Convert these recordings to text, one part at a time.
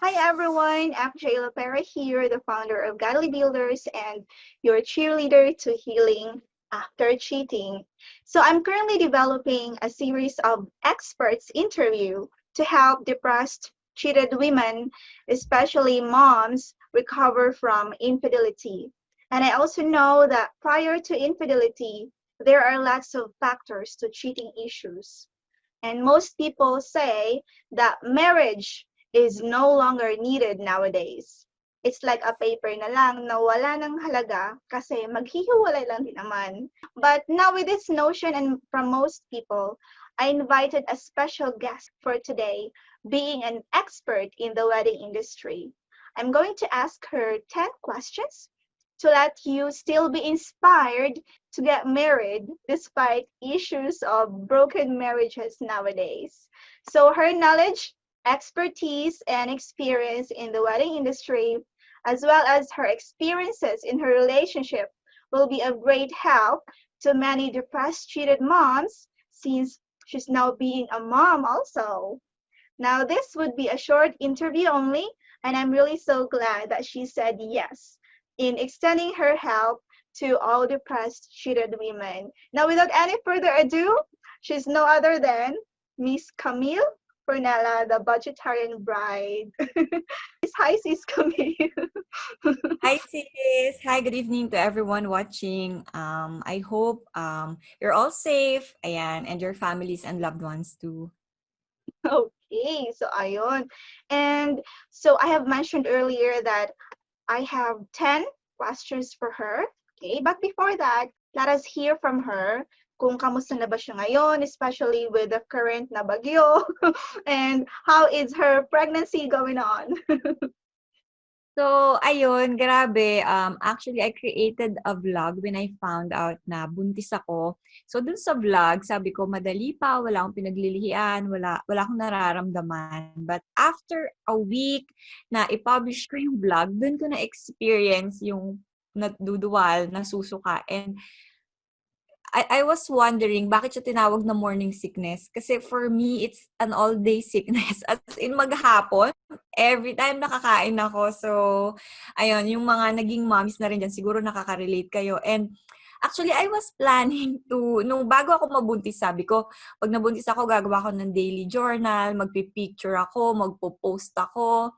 Hi everyone, I'm Jayla Pera here, the founder of Godly Builders and your cheerleader to healing after cheating. So I'm currently developing a series of experts interview to help depressed, cheated women, especially moms, recover from infidelity. And I also know that prior to infidelity, there are lots of factors to cheating issues. And most people say that marriage is no longer needed nowadays. It's like a paper na lang na wala ng halaga kasi maghihiwalay lang din naman. But now with this notion and from most people, I invited a special guest for today, being an expert in the wedding industry. I'm going to ask her 10 questions to let you still be inspired to get married despite issues of broken marriages nowadays. So her knowledge, expertise, and experience in the wedding industry, as well as her experiences in her relationship, will be of great help to many depressed, cheated moms since she's now being a mom also. Now, this would be a short interview only, and I'm really so glad that she said yes in extending her help to all depressed, cheated women. Now, without any further ado, she's no other than Miss Camille Fernella, the budgetarian bride. Hi, Sis Camille. Hi sis! Hi, good evening to everyone watching. I hope you're all safe, ayan, and your families and loved ones too. Okay, so ayun. And so I have mentioned earlier that I have 10 questions for her. Okay, but before that, let us hear from her kung kamusta na ba siya ngayon, especially with the current na bagyo, and how is her pregnancy going on? So, ayun, grabe. Actually, I created a vlog when I found out na buntis ako. So, dun sa vlog, sabi ko, madali pa, wala akong pinaglilihian, wala akong nararamdaman. But after a week na i-publish ko yung vlog, dun ko na-experience yung naduduwal, nasusuka. And I was wondering bakit siya tinawag na morning sickness. Kasi for me, it's an all-day sickness. As in, maghapon, every time nakakain ako. So, ayun, yung mga naging moms na rin dyan, siguro nakaka-relate kayo. And actually, I was planning to, nung bago ako mabuntis, sabi ko, pag nabuntis ako, gagawa ako ng daily journal, magpipicture ako, magpo-post ako.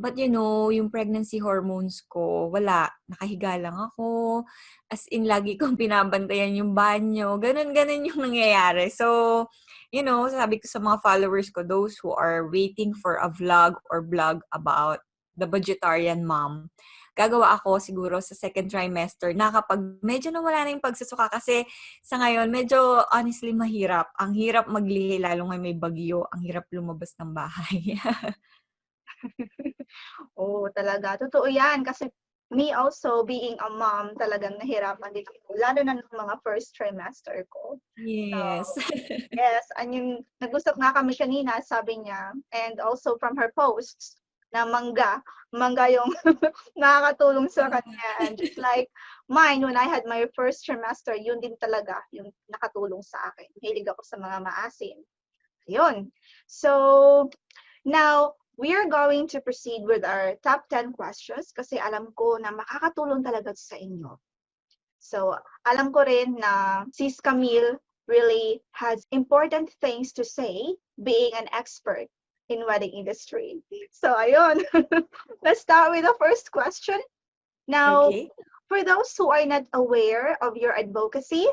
But yung pregnancy hormones ko, wala. Nakahiga lang ako. As in, lagi kong pinabantayan yung banyo. Ganun yung nangyayari. So, sabi ko sa mga followers ko, those who are waiting for a vlog or blog about the vegetarian mom, gagawa ako siguro sa second trimester na kapag medyo nawala na yung pagsusuka kasi sa ngayon, medyo honestly mahirap. Ang hirap maglihi, lalo ngayon may bagyo. Ang hirap lumabas ng bahay. Oo, talaga. Totoo yan. Kasi me also, being a mom, talagang nahirapan din ako. Lalo na ng mga first trimester ko. So, Yes. yes, and yung nag-usap nga kami kanina, sabi niya, and also from her posts, na mangga yung nakakatulong sa kanya. And just like mine, when I had my first trimester, yun din talaga yung nakatulong sa akin. Hilig ako sa mga maasim. Ayun. So, now, we are going to proceed with our top 10 questions kasi alam ko na makakatulong talaga sa inyo. So, alam ko rin na Sis Camille really has important things to say being an expert in wedding industry. So, ayun. Let's start with the first question. Now, Okay. for those who are not aware of your advocacy,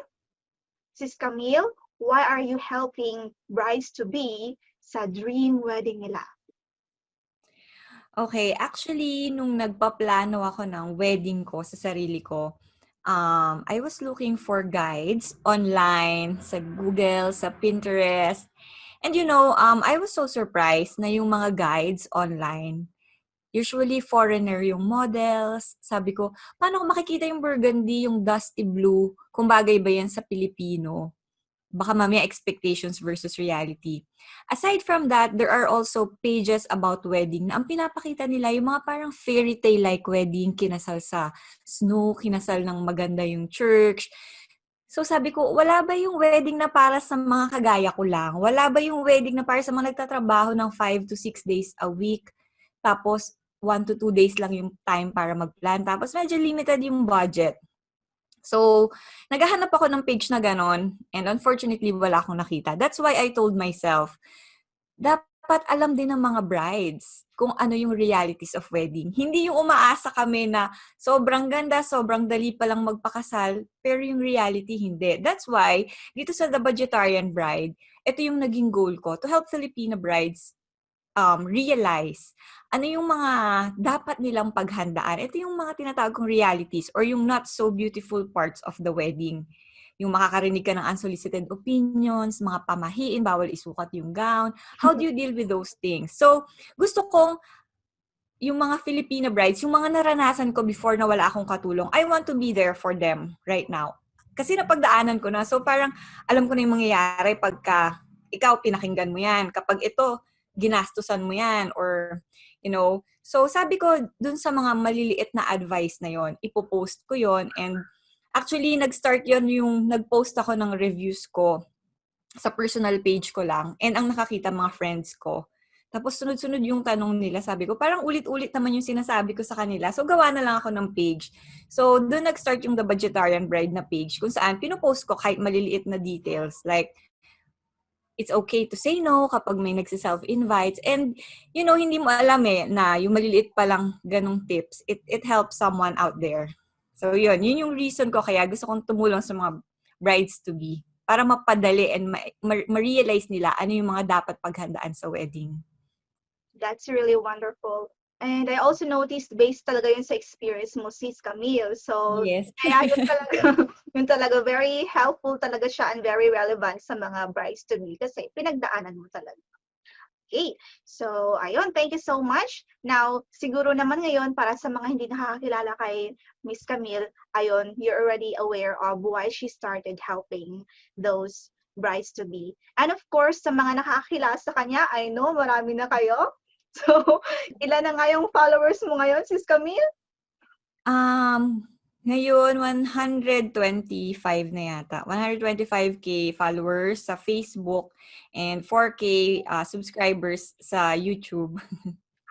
Sis Camille, why are you helping brides-to-be sa dream wedding nila? Okay, actually, nung nagpaplano ako ng wedding ko sa sarili ko, I was looking for guides online, sa Google, sa Pinterest. And I was so surprised na yung mga guides online, usually foreigner yung models. Sabi ko, paano ko makikita yung burgundy, yung dusty blue, kung bagay ba yan sa Pilipino? Baka mamaya expectations versus reality. Aside from that, there are also pages about wedding na ang pinapakita nila yung mga parang fairy tale-like wedding, kinasal sa snow, kinasal ng maganda yung church. So sabi ko, wala ba yung wedding na para sa mga kagaya ko lang? Wala ba yung wedding na para sa mga nagtatrabaho ng 5 to 6 days a week? Tapos, 1 to 2 days lang yung time para mag-plan. Tapos, medyo limited yung budget. So, naghahanap ako ng page na ganon, and unfortunately, wala akong nakita. That's why I told myself, dapat alam din ng mga brides kung ano yung realities of wedding. Hindi yung umaasa kami na sobrang ganda, sobrang dali palang magpakasal, pero yung reality hindi. That's why, dito sa The Budgetarian Bride, ito yung naging goal ko, to help Filipino brides realize ano yung mga dapat nilang paghandaan. Ito yung mga tinatawag kong realities or yung not so beautiful parts of the wedding. Yung makakarinig ka ng unsolicited opinions, mga pamahiin, bawal isukat yung gown. How do you deal with those things? So, gusto kong yung mga Filipina brides, yung mga naranasan ko before na wala akong katulong, I want to be there for them right now. Kasi napagdaanan ko na. So, parang alam ko na yung mangyayari pagka ikaw pinakinggan mo yan. Kapag ito, ginastusan mo yan or, so sabi ko dun sa mga maliliit na advice na yon, ipopost ko yon, and actually nag-start yon yung nag-post ako ng reviews ko sa personal page ko lang, and ang nakakita mga friends ko. Tapos sunod-sunod yung tanong nila, sabi ko parang ulit-ulit naman yung sinasabi ko sa kanila, so gawa na lang ako ng page. So doon nag-start yung The Budgetarian Bride na page kung saan pinopost ko kahit maliliit na details like it's okay to say no kapag may nagsi-self-invites. And, hindi mo alam na yung maliliit pa lang ganong tips, it helps someone out there. So, yun yung reason ko kaya gusto kong tumulong sa mga brides-to-be para mapadali and ma-realize nila ano yung mga dapat paghandaan sa wedding. That's really wonderful. And I also noticed based talaga yun sa experience mo, Sis Camille. So, Yes. kaya yun talaga very helpful talaga siya and very relevant sa mga brides to be kasi pinagdaanan mo talaga. Okay. So, ayun, thank you so much. Now, siguro naman ngayon, para sa mga hindi nakakakilala kay Miss Camille, ayun, you're already aware of why she started helping those brides to be. And of course, sa mga nakakakilala sa kanya, I know marami na kayo. So, ilan na nga yung followers mo ngayon, Sis Camille? Ngayon, 125 na yata. 125K followers sa Facebook and 4K subscribers sa YouTube.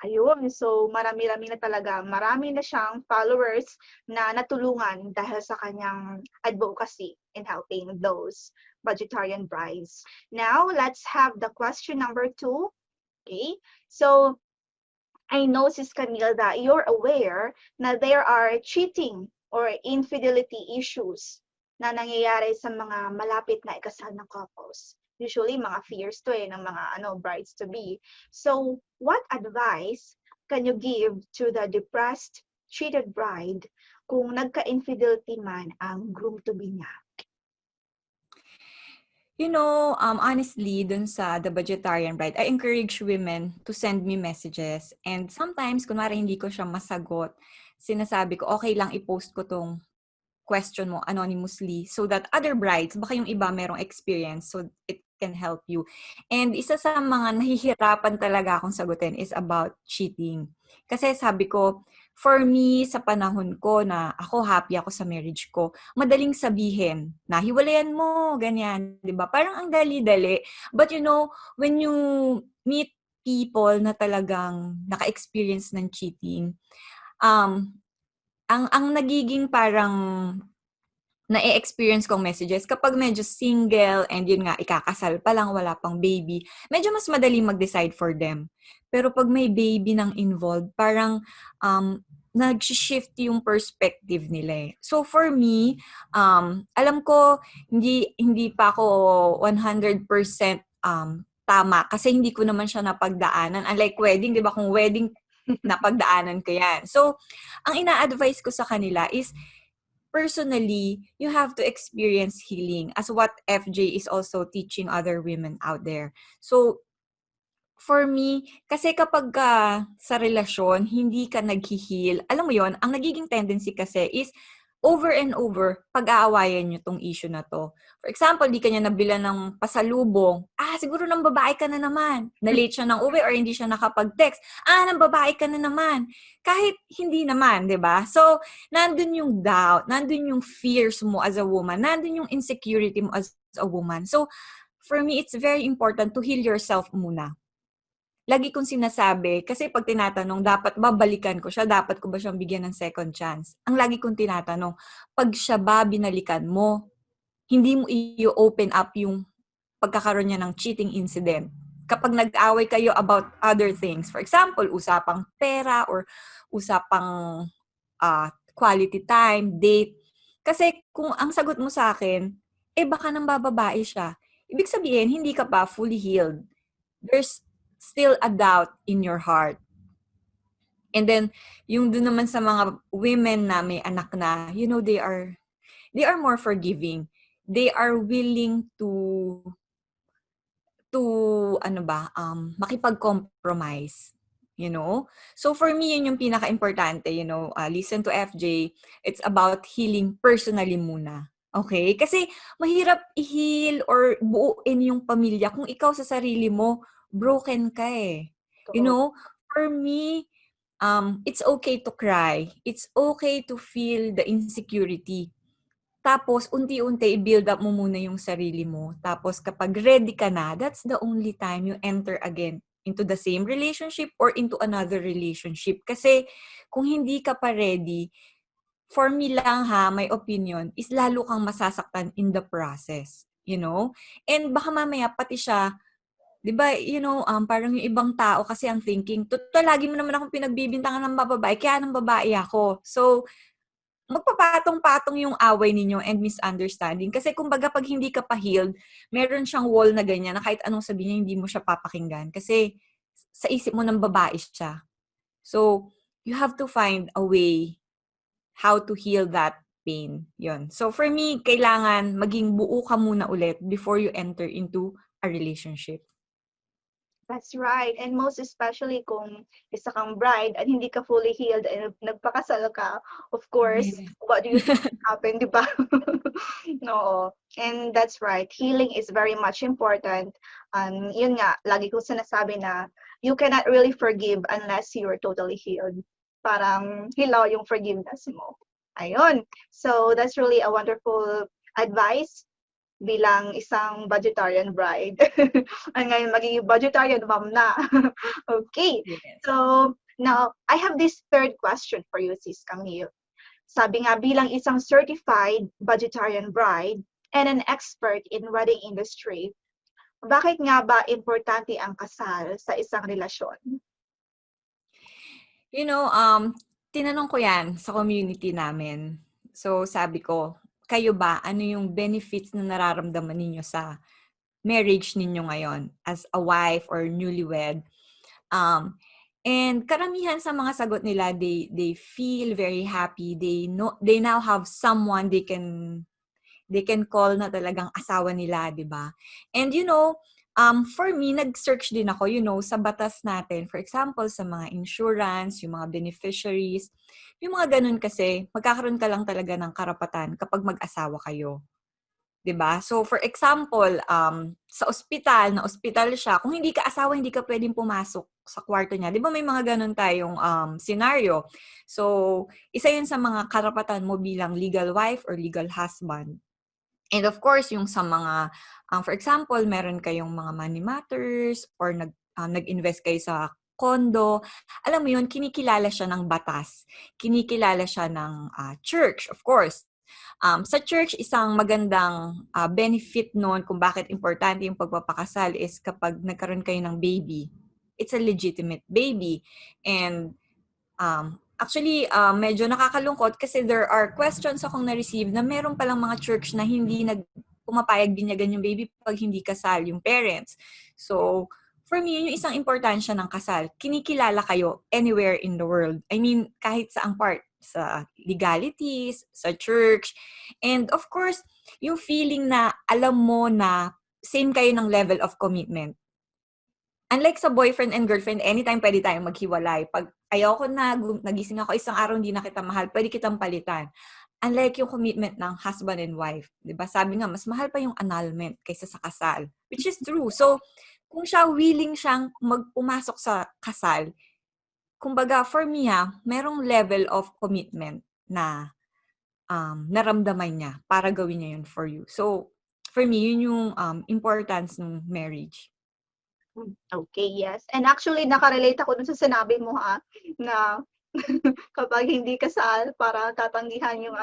Ayun, so marami-rami na talaga. Marami na siyang followers na natulungan dahil sa kanyang advocacy in helping those budgetarian brides. Now, let's have the question number 2. Okay, so I know, Sis Camille, that you're aware na there are cheating or infidelity issues na nangyayari sa mga malapit na ikasal na couples. Usually, mga fears to ng mga brides-to-be. So, what advice can you give to the depressed, cheated bride kung nagka-infidelity man ang groom-to-be niya? Honestly, dun sa The Budgetarian Bride, I encourage women to send me messages. And sometimes, kunwari hindi ko siya masagot, sinasabi ko, okay lang i-post ko tong question mo anonymously so that other brides, baka yung iba merong experience, so it can help you. And isa sa mga nahihirapan talaga akong sagutin is about cheating. Kasi sabi ko, for me, sa panahon ko na ako happy ako sa marriage ko, madaling sabihin na hiwalayan mo, ganyan, di ba? Parang ang dali-dali. But when you meet people na talagang naka-experience ng cheating, ang nagiging parang na-experience kong messages kapag medyo single and yun nga, ikakasal pa lang, wala pang baby, medyo mas madali mag-decide for them. Pero pag may baby nang involved, parang nag-shift yung perspective nila eh. So for me, alam ko, hindi pa ako 100% tama kasi hindi ko naman siya napagdaanan. Unlike wedding, di ba? Kung wedding, napagdaanan ko yan. So, ang ina-advise ko sa kanila is, personally, you have to experience healing as what FJ is also teaching other women out there. So, for me, kasi kapag sa relasyon, hindi ka nag-heal, alam mo yon, ang nagiging tendency kasi is over and over, pag-aawayan nyo tong issue na to. For example, di ka niya nabila ng pasalubong. Siguro ng babae ka na naman. Na-late siya ng uwi or hindi siya nakapag-text. Ng babae ka na naman. Kahit hindi naman, di ba? So, nandun yung doubt, nandun yung fears mo as a woman, nandun yung insecurity mo as a woman. So, for me, it's very important to heal yourself muna. lagi kong sinasabi, kasi pag tinatanong, dapat ba balikan ko siya? Dapat ko ba siyang bigyan ng second chance? Ang lagi kong tinatanong, pag siya ba binalikan mo, hindi mo i-open up yung pagkakaroon niya ng cheating incident. Kapag nag-away kayo about other things, for example, usapang pera or usapang quality time, date. Kasi kung ang sagot mo sa akin, baka nang bababae siya. Ibig sabihin, hindi ka pa fully healed. There's still a doubt in your heart. And then, yung dun naman sa mga women na may anak na, they are more forgiving. They are willing makipag-compromise. So for me, yun yung pinaka-importante, listen to FJ. It's about healing personally muna. Okay? Kasi mahirap i-heal or buuin yung pamilya kung ikaw sa sarili mo, broken ka eh. For me, it's okay to cry. It's okay to feel the insecurity. Tapos, unti-unti, i-build up mo muna yung sarili mo. Tapos, kapag ready ka na, that's the only time you enter again into the same relationship or into another relationship. Kasi, kung hindi ka pa ready, for me lang ha, my opinion, is lalo kang masasaktan in the process. And baka mamaya, pati siya, di ba, parang yung ibang tao kasi ang thinking, total, lagi mo naman akong pinagbibintangan ng babae, kaya ng babae ako. So, magpapatong-patong yung away ninyo and misunderstanding. Kasi kumbaga pag hindi ka pa healed, meron siyang wall na ganyan na kahit anong sabihin niya, hindi mo siya papakinggan. Kasi sa isip mo ng babae siya. So, you have to find a way how to heal that pain. Yun. So, for me, kailangan maging buo ka muna ulit before you enter into a relationship. That's right. And most especially kung isa kang bride at hindi ka fully healed and nagpakasal ka, of course, Yes. what do you think happen, di ba? No. And that's right. Healing is very much important. Yun nga, lagi kong sinasabi na you cannot really forgive unless you're totally healed. Parang hilaw yung forgiveness mo. Ayun. So that's really a wonderful advice bilang isang vegetarian bride. Ang ngayon magiging vegetarian mom na. Okay. Yes. So, now, I have this third question for you, Sis Camille. Sabi nga, bilang isang certified vegetarian bride and an expert in wedding industry, bakit nga ba importante ang kasal sa isang relasyon? Tinanong ko yan sa community namin. So, sabi ko, kayo ba, ano yung benefits na nararamdaman ninyo sa marriage ninyo ngayon as a wife or newlywed? And karamihan sa mga sagot nila, they feel very happy. They now have someone they can call na talagang asawa nila, 'di ba? And for me, nag-search din ako, sa batas natin. For example, sa mga insurance, yung mga beneficiaries, yung mga ganun kasi, magkakaroon ka lang talaga ng karapatan kapag mag-asawa kayo. 'Di ba? So, for example, sa ospital, na ospital siya, kung hindi ka asawa, hindi ka pwedeng pumasok sa kwarto niya. 'Di ba may mga ganun tayong scenario? So, isa yun sa mga karapatan mo bilang legal wife or legal husband. And of course, yung sa mga, for example, meron kayong mga money matters or nag-invest kayo sa condo, alam mo yun, kinikilala siya ng batas. Kinikilala siya ng church, of course. Sa church, isang magandang benefit noon kung bakit importante yung pagpapakasal is kapag nagkaroon kayo ng baby, it's a legitimate baby. And actually, medyo nakakalungkot kasi there are questions akong na-receive na meron palang mga church na hindi pumapayag binyagan yung baby pag hindi kasal yung parents. So, for me, yun yung isang importansya ng kasal. Kinikilala kayo anywhere in the world. I mean, kahit saang part. Sa legalities, sa church. And of course, yung feeling na alam mo na same kayo ng level of commitment. Unlike sa boyfriend and girlfriend, anytime pwede tayong maghiwalay. Pag ayoko na, nagising ako isang araw, hindi na kita mahal, pwede kitang palitan. Unlike yung commitment ng husband and wife. Diba? Sabi nga, mas mahal pa yung annulment kaysa sa kasal. Which is true. So, kung siya willing siyang magpumasok sa kasal, kumbaga, for me merong level of commitment na naramdaman niya para gawin niya yun for you. So, for me, yun yung importance ng marriage. Okay, yes. And actually, nakarelate ako dun sa sinabi mo ha, na kapag hindi kasal, para tatanggihan yung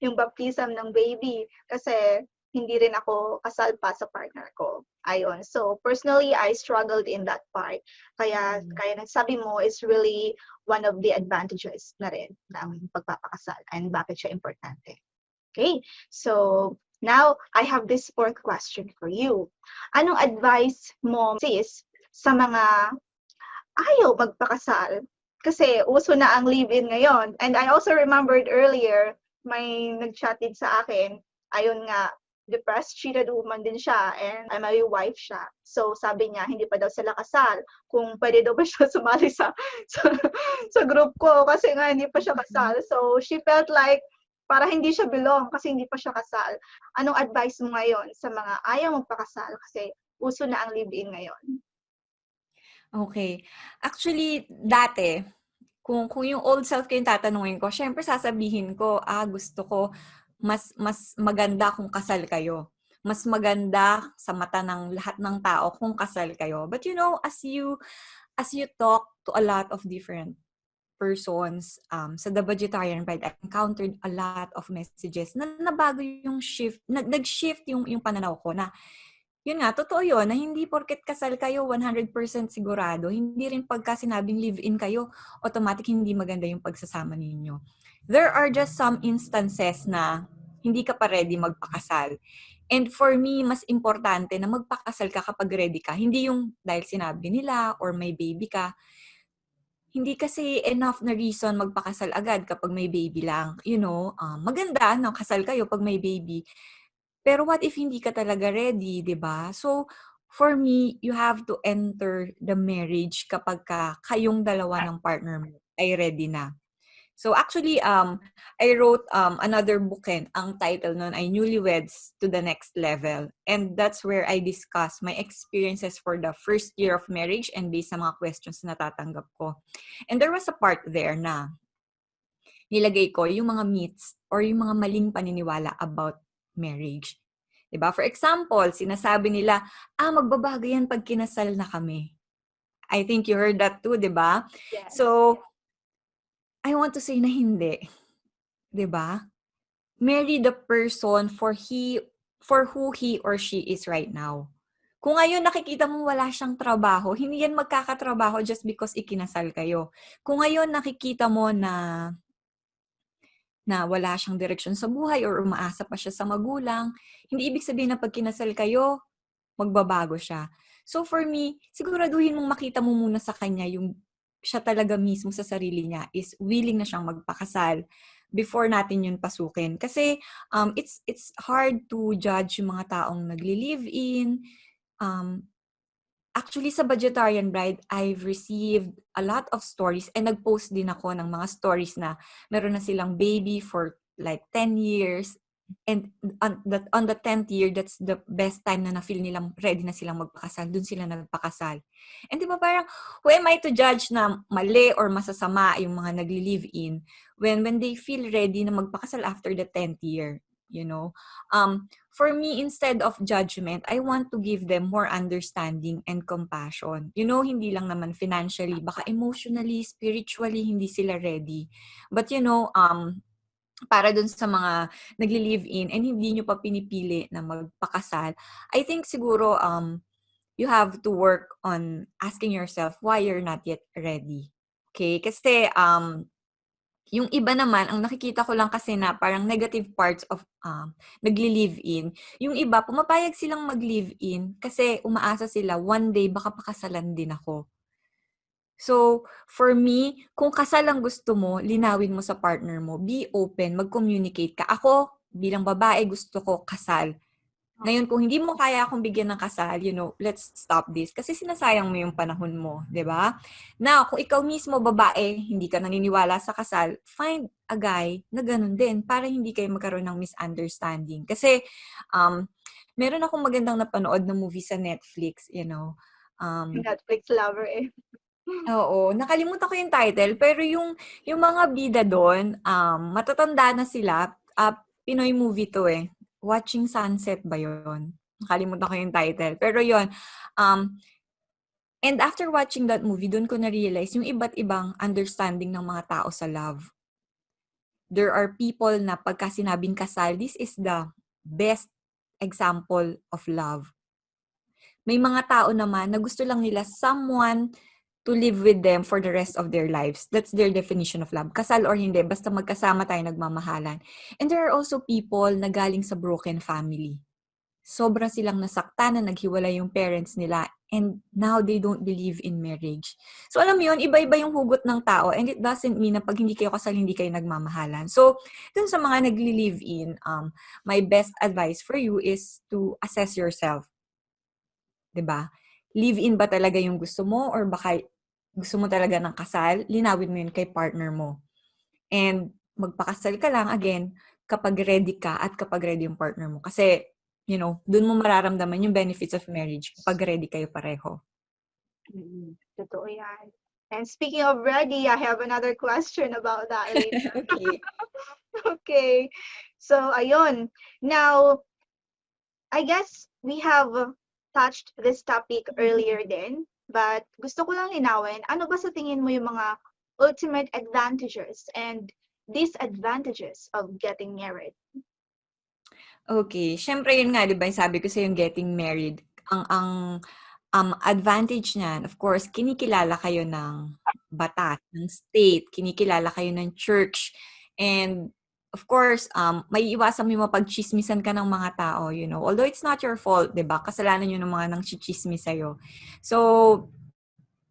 yung baptism ng baby. Kasi hindi rin ako kasal pa sa partner ko. Ayun. So, personally, I struggled in that part. Kaya nagsabi mo is really one of the advantages na rin ng pagpapakasal and bakit siya importante. Okay, so now I have this fourth question for you. Anong advice mo, sis, sa mga ayaw magpakasal? Kasi uso na ang live-in ngayon. And I also remembered earlier, may nag-chat din sa akin, ayun nga, depressed, cheated woman din siya, and may wife siya. So sabi niya, hindi pa daw sila kasal. Kung pwede daw ba siya sumali sa, sa group ko kasi nga hindi pa siya kasal. So she felt like para hindi siya belong kasi hindi pa siya kasal. Anong advice mo ngayon sa mga ayaw magpakasal kasi uso na ang live-in ngayon? Okay. Actually, dati, kung yung old self ko yung tatanungin ko, syempre sasabihin ko, gusto ko mas maganda kung kasal kayo. Mas maganda sa mata ng lahat ng tao kung kasal kayo. But as you talk to a lot of different persons sa The Vegetarian Bride, I encountered a lot of messages na nabago yung shift, nag-shift yung pananaw ko na yun nga, totoo yun, na hindi porket kasal kayo 100% sigurado, hindi rin pagka sinabing live-in kayo, automatic hindi maganda yung pagsasama ninyo. There are just some instances na hindi ka pa ready magpakasal. And for me, mas importante na magpakasal ka kapag ready ka. Hindi yung dahil sinabi nila or may baby ka. Hindi kasi enough na reason magpakasal agad kapag may baby lang. Maganda, no, kasal kayo pag may baby. Pero what if hindi ka talaga ready, 'di ba? So, for me, you have to enter the marriage kapag kayong dalawa ng partner mo ay ready na. So actually, I wrote another book ang title nun ay Newlyweds to the Next Level. And that's where I discuss my experiences for the first year of marriage and based sa mga questions na natatanggap ko. And there was a part there na nilagay ko yung mga myths or yung mga maling paniniwala about marriage. 'Di ba? For example, sinasabi nila, magbabago yan pag kinasal na kami. I think you heard that too, 'di ba? Yes. So, I want to say na hindi. 'Di ba? Marry the person for who he or she is right now. Kung ngayon nakikita mo wala siyang trabaho, hindi yan magkakatrabaho just because ikinasal kayo. Kung ngayon nakikita mo na wala siyang direksyon sa buhay or umaasa pa siya sa magulang, hindi ibig sabihin na pag kinasal kayo, magbabago siya. So for me, siguraduhin mong makita mo muna sa kanya yung siya talaga mismo sa sarili niya is willing na siyang magpakasal before natin yun pasukin. Kasi it's hard to judge yung mga taong nagli-live-in. Actually, sa Vegetarian Bride, I've received a lot of stories and nag-post din ako ng mga stories na meron na silang baby for like 10 years. And on the 10th year, that's the best time na na-feel nilang ready na silang magpakasal. Doon sila nagpakasal. And di ba parang, who am I to judge na mali or masasama yung mga nagli-live-in when they feel ready na magpakasal after the 10th year? For me, instead of judgment, I want to give them more understanding and compassion. Hindi lang naman financially, baka emotionally, spiritually, hindi sila ready. But para dun sa mga nagli-live-in and hindi nyo pa pinipili na magpakasal, I think siguro you have to work on asking yourself why you're not yet ready. Okay? Kasi yung iba naman, ang nakikita ko lang kasi na parang negative parts of nagli-live-in. Yung iba, pumapayag silang mag-live-in kasi umaasa sila, one day baka pakasalan din ako. So, for me, kung kasal ang gusto mo, linawin mo sa partner mo. Be open, mag-communicate ka. Ako, bilang babae, gusto ko kasal. Ngayon, kung hindi mo kaya akong bigyan ng kasal, let's stop this. Kasi sinasayang mo yung panahon mo, di ba? Now, kung ikaw mismo, babae, hindi ka naniniwala sa kasal, find a guy na ganun din para hindi kayo magkaroon ng misunderstanding. Kasi, meron akong magandang napanood na movie sa Netflix, Netflix lover eh. Oo, nakalimutan ko yung title, pero yung mga bida doon, matatanda na sila. Pinoy movie to eh. Watching Sunset ba yun? Nakalimutan ko yung title. Pero yun, um, And after watching that movie, doon ko na-realize yung iba't ibang understanding ng mga tao sa love. There are people na pagka sinabing kasal, this is the best example of love. May mga tao naman na gusto lang nila someone to live with them for the rest of their lives. That's their definition of love. Kasal or hindi, basta magkasama tayo nagmamahalan. And there are also people na galing sa broken family. Sobra silang nasaktan na naghiwalay yung parents nila and now they don't believe in marriage. So alam mo yun, iba-iba yung hugot ng tao and it doesn't mean na pag hindi kayo kasal, hindi kayo nagmamahalan. So, dun sa mga nagli-live-in, my best advice for you is to assess yourself. 'Di ba? Live-in ba talaga yung gusto mo or baka gusto mo talaga ng kasal? Linawin mo yun kay partner mo. And magpakasal ka lang again kapag ready ka at kapag ready yung partner mo. Kasi, dun mo mararamdaman yung benefits of marriage kapag ready kayo pareho. Totoo yan. And speaking of ready, I have another question about that later. Okay. Okay. So, ayun. Now, I guess we have touched this topic earlier din, but gusto ko lang linawin, ano ba sa tingin mo yung mga ultimate advantages and disadvantages of getting married? Okay. Siyempre yun nga, di ba, yung sabi ko sa yung getting married, ang advantage niyan, of course, kinikilala kayo ng batas, ng state, kinikilala kayo ng church, and of course, may iwasan mo yung mapagchismisan ka ng mga tao, although it's not your fault, di ba? Kasalanan yun ng mga nang chichismis sa'yo. So,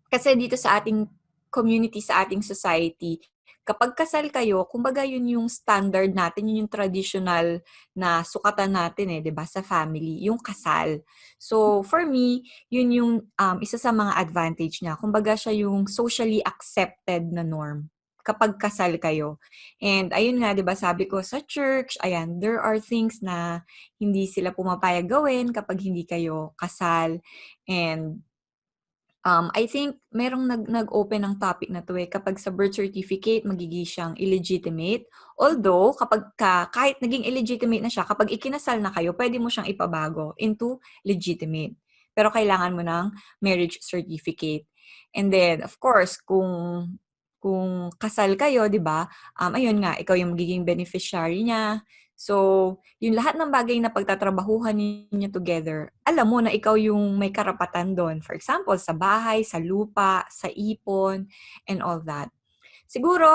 kasi dito sa ating community, sa ating society, kapag kasal kayo, kumbaga yun yung standard natin, yun yung traditional na sukatan natin 'di ba, sa family, yung kasal. So, for me, yun yung isa sa mga advantage niya. Kumbaga siya yung socially accepted na norm kapag kasal kayo. And ayun nga, 'di ba, sabi ko sa church, ayan, there are things na hindi sila pumapayag gawin kapag hindi kayo kasal. And I think merong nag-open ng topic na 'to kapag sa birth certificate magiging siyang illegitimate. Although kahit naging illegitimate na siya, kapag ikinasal na kayo, pwede mo siyang ipabago into legitimate. Pero kailangan mo ng marriage certificate. And then of course, kung kasal kayo, 'di ba? Ayun nga, ikaw yung magiging beneficiary niya. So, yung lahat ng bagay na pagtatrabahuhan ninyo together, alam mo na ikaw yung may karapatan doon. For example, sa bahay, sa lupa, sa ipon, and all that. Siguro,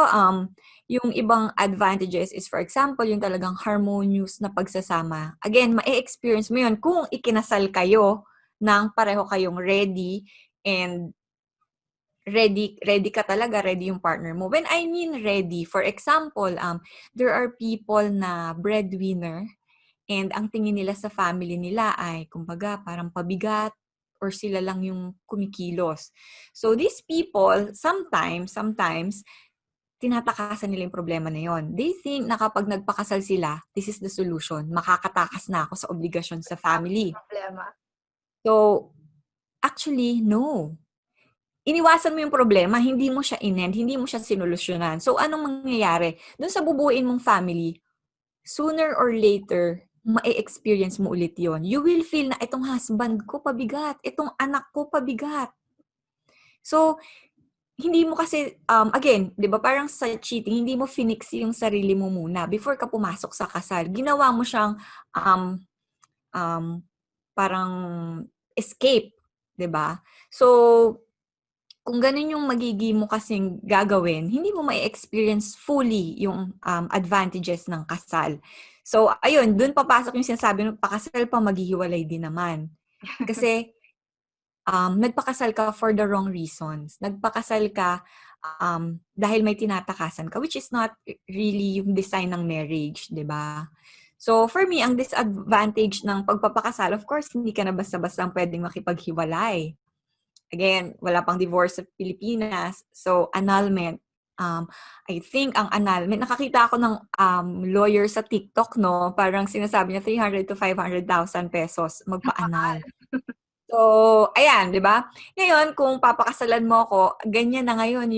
yung ibang advantages is, for example, yung talagang harmonious na pagsasama. Again, ma-experience mo yun kung ikinasal kayo ng pareho kayong ready and ready ka talaga, ready yung partner mo. When I mean ready, for example, there are people na breadwinner and ang tingin nila sa family nila ay, kumbaga, parang pabigat or sila lang yung kumikilos. So, these people, sometimes, tinatakasan nila yung problema na yon. They think na kapag nagpakasal sila, this is the solution. Makakatakas na ako sa obligasyon sa family. Problema. So, actually, no. Iniwasan mo yung problema, hindi mo siya inend, hindi mo siya sinolusyonan. So, anong mangyayari? Doon sa bubuuin mong family, sooner or later, ma-experience mo ulit yon. You will feel na itong husband ko pabigat, itong anak ko pabigat. So, hindi mo kasi, again, di ba parang sa cheating, hindi mo finix yung sarili mo muna before ka pumasok sa kasal. Ginawa mo siyang parang escape, di ba? So, kung ganun yung magiging mo kasing gagawin, hindi mo ma-experience fully yung advantages ng kasal. So, ayun, dun papasok yung sinasabi ng pakasal pa maghihiwalay din naman. Kasi, nagpakasal ka for the wrong reasons. Nagpakasal ka dahil may tinatakasan ka, which is not really yung design ng marriage, di ba? So, for me, ang disadvantage ng pagpapakasal, of course, hindi ka na basta-basta pwedeng makipaghiwalay. Again, wala pang divorce sa Pilipinas. So, annulment. I think ang annulment, nakakita ako ng lawyer sa TikTok, no? Parang sinasabi niya 300 to 500,000 pesos magpa-annul. So, ayan, di ba? Ngayon, kung papakasalan mo ako, ganyan na ngayon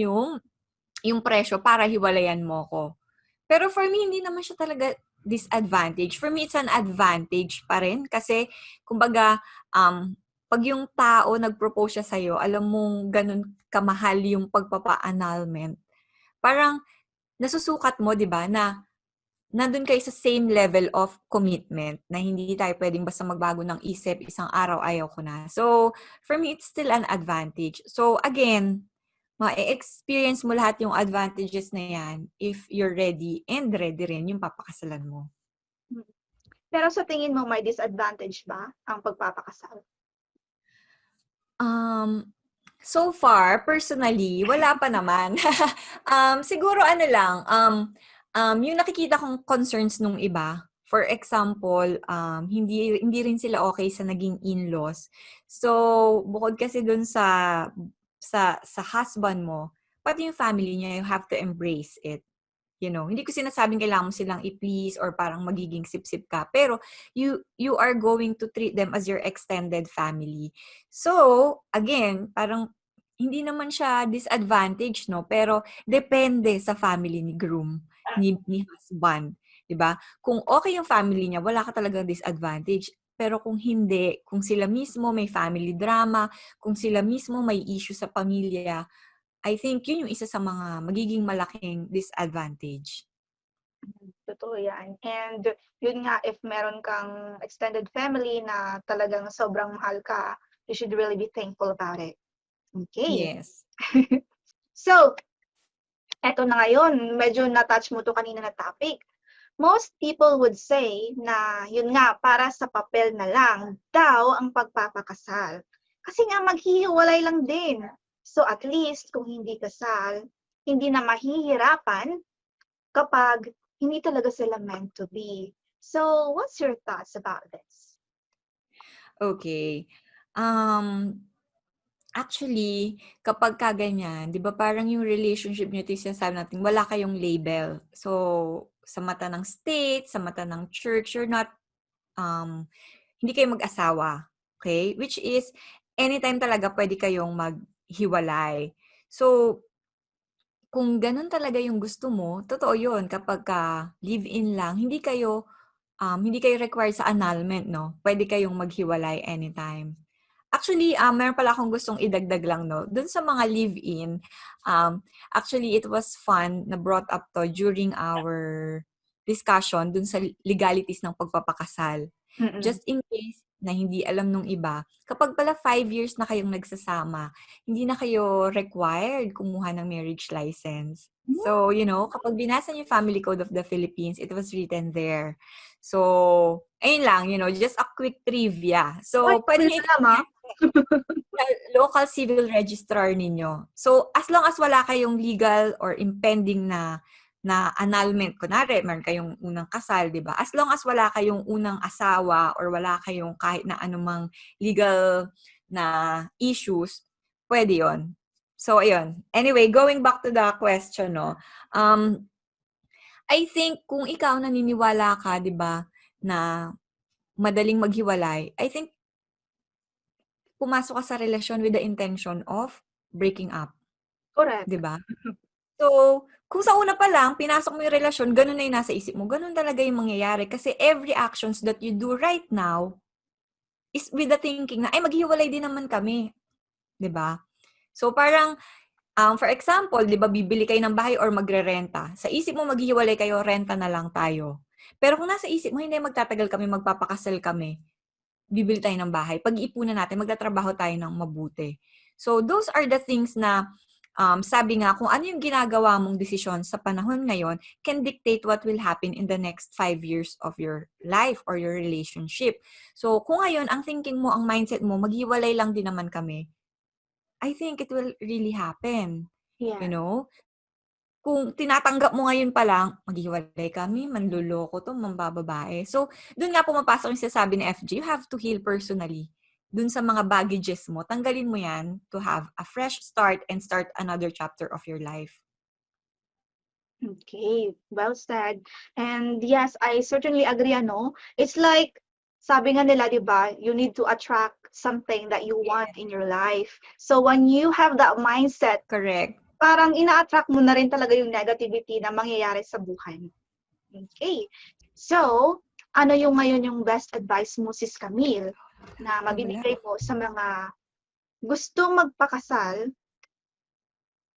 yung presyo para hiwalayan mo ko. Pero for me, hindi naman siya talaga disadvantage. For me, it's an advantage pa rin. Kasi, kumbaga, pag yung tao nag-propose siya sa'yo, alam mong ganun kamahal yung pagpapa-annulment, parang nasusukat mo, di ba, na nandun kayo sa same level of commitment na hindi tayo pwedeng basta magbago ng isip, isang araw ayaw ko na. So, for me, it's still an advantage. So, again, ma-experience mo lahat yung advantages na yan if you're ready and ready rin yung papakasalan mo. Pero sa tingin mo, may disadvantage ba ang pagpapakasal? So far, personally, wala pa naman. Siguro ano lang, yung nakikita kong concerns nung iba, for example, hindi rin sila okay sa naging in-laws. So, bukod kasi dun sa husband mo, pati yung family niya, you have to embrace it. You know, hindi ko sinasabing kailangan mo silang i-please or parang magiging sip-sip ka. Pero, you are going to treat them as your extended family. So, again, parang hindi naman siya disadvantage, no? Pero, depende sa family ni groom, ni husband. Diba? Kung okay yung family niya, wala ka talagang disadvantage. Pero kung hindi, kung sila mismo may family drama, kung sila mismo may issue sa pamilya, I think yun yung isa sa mga magiging malaking disadvantage. Totoo yan. And yun nga, if meron kang extended family na talagang sobrang mahal ka, you should really be thankful about it. Okay. Yes. So, eto na ngayon, medyo na-touch mo to kanina na topic. Most people would say na yun nga, para sa papel na lang daw ang pagpapakasal. Kasi nga maghihiwalay lang din. So at least kung hindi kasal, hindi na mahihirapan kapag hindi talaga sila meant to be. So what's your thoughts about this? Okay. Actually, kapag kaganyan, 'di ba parang yung relationship niyo, ito yung sinasabi natin, wala kayong label. So, sa mata ng state, sa mata ng church, you're not, hindi kayo mag-asawa. Okay? Which is, anytime talaga pwede kayong maghiwalay. So, kung ganun talaga yung gusto mo, totoo yun. Kapag live-in lang, hindi kayo required sa annulment, no? Pwede kayong maghiwalay anytime. Actually, meron pala akong gustong idagdag lang, no? Dun sa mga live-in, actually, it was fun na brought up to during our discussion dun sa legalities ng pagpapakasal. Mm-mm. Just in case na hindi alam nung iba, kapag pala 5 years na kayong nagsasama, hindi na kayo required kumuha ng marriage license. So, kapag binasa niyo yung Family Code of the Philippines, it was written there. So, ayun lang, just a quick trivia. Uy, So, pwede cool niyo alam ah. sa local civil registrar ninyo. So, as long as wala kayong legal or impending na annulment, kunwari, meron kayong unang kasal, di ba? As long as wala kayong unang asawa or wala kayong kahit na anumang legal na issues, pwede yon. So, ayun. Anyway, going back to the question, no? I think kung ikaw naniniwala ka, di ba, na madaling maghiwalay, I think pumasok ka sa relasyon with the intention of breaking up, Correct. 'di ba? So, kung sa una pa lang, pinasok mo yung relasyon, ganun na yung nasa isip mo, ganun talaga yung mangyayari. Kasi every actions that you do right now is with the thinking na, ay, maghiwalay din naman kami. 'Di ba? So, parang, for example, 'di ba, bibili kayo ng bahay or magre-renta. Sa isip mo, maghiwalay kayo, renta na lang tayo. Pero kung nasa isip mo, hindi, magtatagal kami, magpapakasal kami, bibili tayo ng bahay. Pag-iipunan natin, magtatrabaho tayo ng mabuti. So, those are the things na, sabi nga, kung ano yung ginagawa mong desisyon sa panahon ngayon can dictate what will happen in the next 5 years of your life or your relationship. So, kung ngayon, ang thinking mo, ang mindset mo, maghiwalay lang din naman kami, I think it will really happen. You Yeah. know? Kung tinatanggap mo ngayon pa lang, maghiwalay kami, manloloko 'to, mambababae. So, dun nga pumapasok yung sinasabi ni FG, you have to heal personally. Dun sa mga baggages mo, tanggalin mo yan to have a fresh start and start another chapter of your life. Okay, well said. And yes, I certainly agree, ano. It's like, sabi nga nila, di ba, you need to attract something that you want in your life. So when you have that mindset, Correct. parang ina-attract mo na rin talaga yung negativity na mangyayari sa buhay mo. Okay. So, ano yung ngayon yung best advice mo, Sis Camille, na Wala. mabibigay mo sa mga gustong magpakasal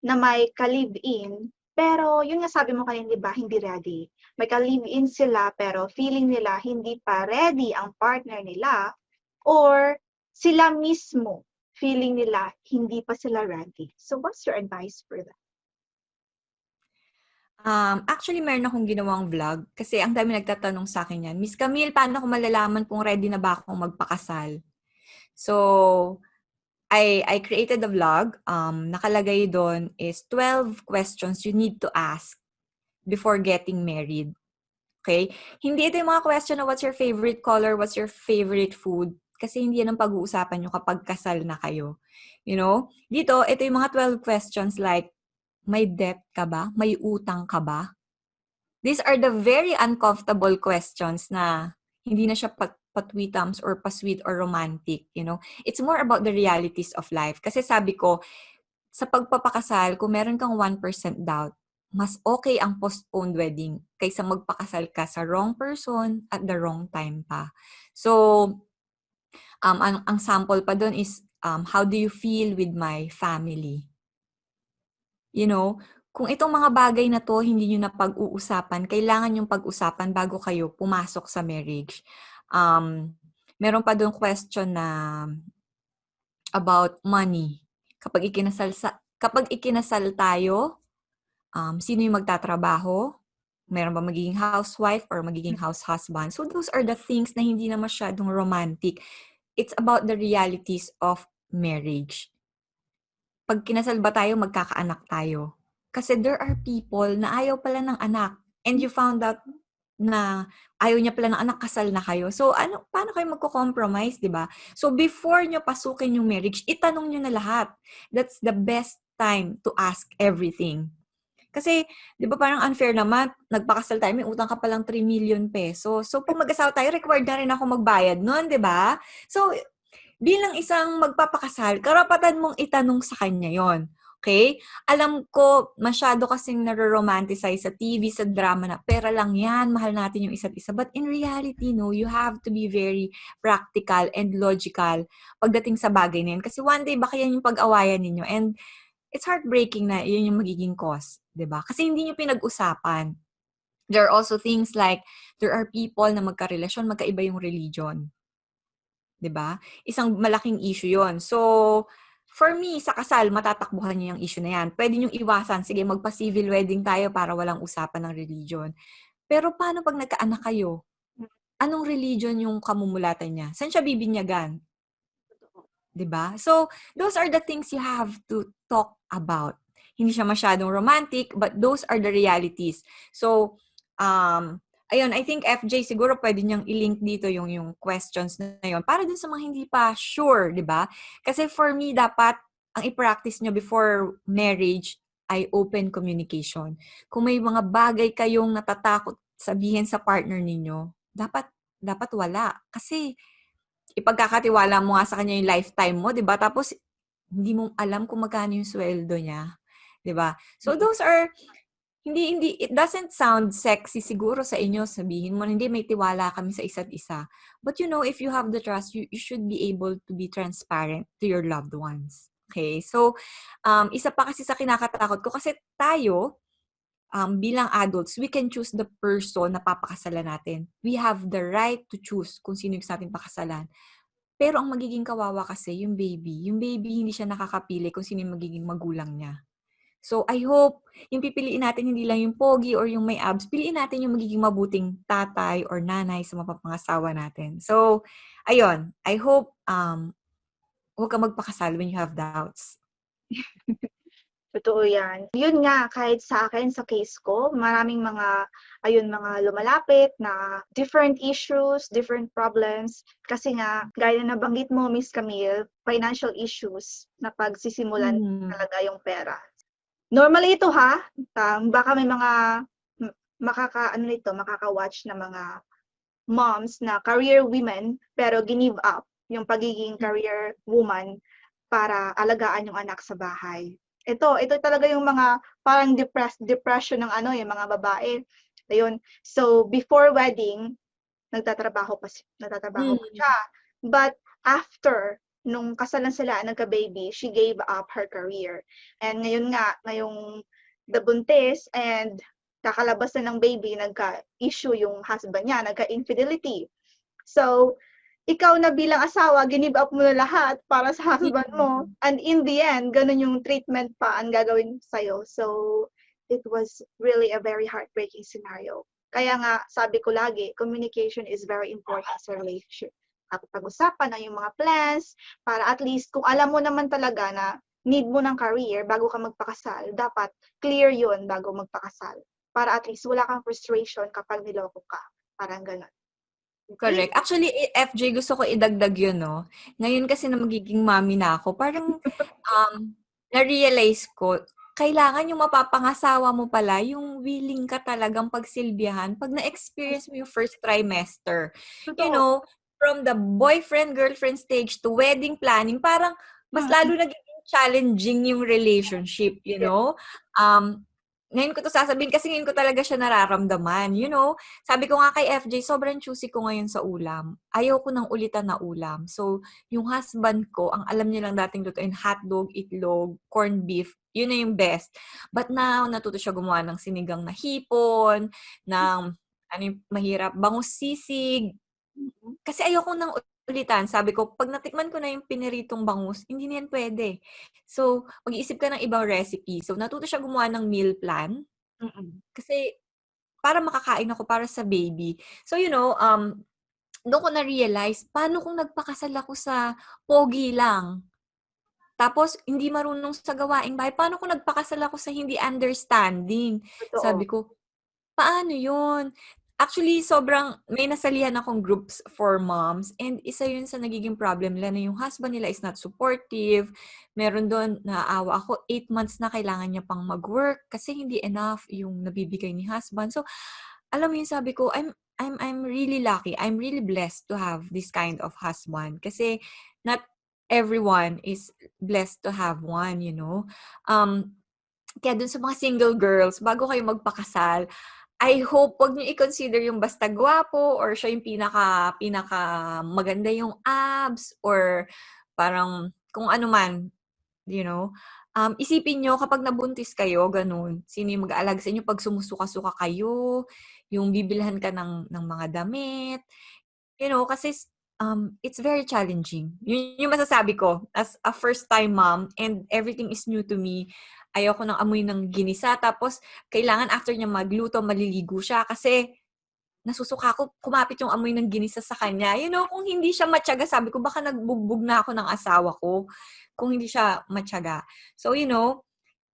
na may ka-live-in, pero yun nga sabi mo kanina 'di ba, hindi ready. May ka-live-in sila pero feeling nila hindi pa ready ang partner nila or sila mismo feeling nila hindi pa sila ready. So what's your advice for that? Actually meron akong ginawang vlog kasi ang dami nagtatanong sa akin yan. Miss Camille, paano ko malalaman kung ready na ba akong magpakasal? So, I created a vlog. Nakalagay doon is 12 questions you need to ask before getting married. Okay? Hindi ito yung mga question na what's your favorite color, what's your favorite food. Kasi hindi yan ang pag-uusapan nyo kapag kasal na kayo. You know? Dito, ito yung mga 12 questions like, may debt ka ba? May utang ka ba? These are the very uncomfortable questions na hindi na siya patwitams or pasweet or romantic, you know. It's more about the realities of life. Kasi sabi ko, sa pagpapakasal, kung meron kang 1% doubt, mas okay ang postponed wedding kaysa magpakasal ka sa wrong person at the wrong time pa. So, ang sample pa doon is, how do you feel with my family? You know, kung itong mga bagay na to hindi nyo na pag-uusapan, kailangan yung pag-usapan bago kayo pumasok sa marriage. Meron pa doon question na about money. Kapag ikinasal tayo, sino yung magtatrabaho? Meron ba magiging housewife or magiging house husband? So those are the things na hindi na masyadong romantic. It's about the realities of marriage. Pag kinasal ba tayo, magkakaanak tayo. Kasi there are people na ayaw pala ng anak. And you found out na ayaw niya pala ng anak, kasal na kayo. So, paano kayo magko-compromise, di ba? So, before nyo pasukin yung marriage, itanong nyo na lahat. That's the best time to ask everything. Kasi, di ba parang unfair naman, nagpakasal tayo, may utang ka palang 3 million pesos. So, pag mag-asawa tayo, required na rin ako magbayad nun, di ba? So, bilang isang magpapakasal, karapatan mong itanong sa kanya yon. Okay? Alam ko, masyado kasing naro-romanticize sa TV, sa drama na, pera lang yan, mahal natin yung isa't isa. But in reality, no, you have to be very practical and logical pagdating sa bagay na yan. Kasi one day, baka yan yung pag-awayan ninyo. And it's heartbreaking na yun yung magiging cause. 'Di ba? Kasi hindi nyo pinag-usapan. There are also things like, there are people na magkarelasyon, magkaiba yung religion. 'Di ba? Isang malaking issue 'yon. So, for me, sa kasal, matatakbuhan niyo yung issue na yan. Pwede niyong iwasan. Sige, magpa-civil wedding tayo para walang usapan ng religion. Pero paano pag nagkaanak kayo? Anong religion yung kamumulatan niya? Saan siya bibinyagan? 'Di ba? So, those are the things you have to talk about. Hindi siya masyadong romantic, but those are the realities. So, ayun, I think FJ siguro pwede niyang i-link dito yung questions na yun para dun sa mga hindi pa sure, 'di ba? Kasi for me, dapat ang i-practice niyo before marriage ay open communication. Kung may mga bagay kayong natatakot sabihin sa partner ninyo, dapat wala. Kasi ipagkakatiwala mo nga sa kanya yung lifetime mo, 'di ba? Tapos hindi mo alam kung magkano yung sweldo niya, 'di ba? So those are hindi it doesn't sound sexy siguro sa inyo, sabihin mo hindi may tiwala kami sa isa't isa. But you know, if you have the trust, you should be able to be transparent to your loved ones. Okay? So isa pa kasi sa kinakatakot ko kasi tayo bilang adults, we can choose the person na papakasalan natin. We have the right to choose kung sino yung gusto natin pakasalan. Pero ang magiging kawawa kasi, yung baby. Yung baby, hindi siya nakakapili kung sino yung magiging magulang niya. So, I hope, yung pipiliin natin hindi lang yung pogi or yung may abs, piliin natin yung magiging mabuting tatay or nanay sa mapapangasawa natin. So, ayun. I hope, huwag ka magpakasal when you have doubts. Totoo yan. Yun nga, kahit sa akin, sa case ko, maraming mga lumalapit na different issues, different problems. Kasi nga, gaya na nabanggit mo, Miss Camille, financial issues na pagsisimulan talaga yung pera. Normally ito ha, baka may mga makaka-watch na mga moms na career women, pero give up yung pagiging career woman para alagaan yung anak sa bahay. Ito talaga yung mga parang depression ng yung mga babae. Ayun. So before wedding, nagtatrabaho pa siya. But after nung kasalan sila, nagka-baby, she gave up her career. And ngayon nga, ngayong buntis and kakalabas na ng baby, nagka-issue yung husband niya, nagka-infidelity. So, ikaw na bilang asawa, give up mo na lahat para sa husband mo. And in the end, ganun yung treatment pa ang gagawin sa'yo. So, it was really a very heartbreaking scenario. Kaya nga, sabi ko lagi, communication is very important sa relationship. Pag-usapan na yung mga plans, para at least kung alam mo naman talaga na need mo ng career bago ka magpakasal, dapat clear yun bago magpakasal. Para at least wala kang frustration kapag niloko ka. Parang ganun. Okay? Correct. Actually, FJ, gusto ko idagdag yun, no? Ngayon kasi na magiging mommy na ako, parang na-realize ko, kailangan yung mapapangasawa mo pala, yung willing ka talagang pagsilbihan pag na-experience mo yung first trimester. You Totoo. know, from the boyfriend-girlfriend stage to wedding planning, parang mas lalo nagiging challenging yung relationship, you Yeah. know? Ngayon ko to sasabihin kasi ngayon ko talaga siya nararamdaman, you know? Sabi ko nga kay FJ, sobrang choosy ko ngayon sa ulam. Ayaw ko ng ulitan na ulam. So, yung husband ko, ang alam niya lang dating lutuin, hotdog, itlog, corned beef, yun na yung best. But now, natuto siya gumawa ng sinigang na hipon, ng ano yung mahirap, bangus sisig. Kasi ayoko ng ulitan. Sabi ko, pag natikman ko na yung piniritong bangus, hindi na yan pwede. So, mag-iisip ka ng ibang recipe. So, natuto siya gumawa ng meal plan. Kasi, para makakain ako para sa baby. So, you know, doon ko na-realize, paano kung nagpakasal ako sa pogi lang? Tapos, hindi marunong sa gawaing bahay. Paano kung nagpakasal ako sa hindi understanding? Totoo. Sabi ko, paano yun? Actually, sobrang may nasalihan akong groups for moms and isa yun sa nagiging problem nila na yung husband nila is not supportive. Meron doon, naaawa ako, 8 months na kailangan niya pang mag-work kasi hindi enough yung nabibigay ni husband. So, alam mo yun, sabi ko, I'm really lucky. I'm really blessed to have this kind of husband kasi not everyone is blessed to have one, you know. Kaya dun sa mga single girls, bago kayo magpakasal, I hope wag niyo i-consider yung basta gwapo or siya yung pinaka maganda yung abs or parang kung ano man, you know. Isipin niyo kapag nabuntis kayo, ganun, sino yung mag-aalaga sa inyo pag sumusuka-suka kayo, yung bibilhan ka ng mga damit, you know, kasi it's very challenging. Yun yung masasabi ko as a first-time mom and everything is new to me. Ayoko ng amoy ng ginisa. Tapos, kailangan after niya magluto, maliligo siya kasi nasusuka ako, kumapit yung amoy ng ginisa sa kanya. You know, kung hindi siya matyaga, sabi ko, baka nagbugbog na ako ng asawa ko kung hindi siya matyaga. So, you know,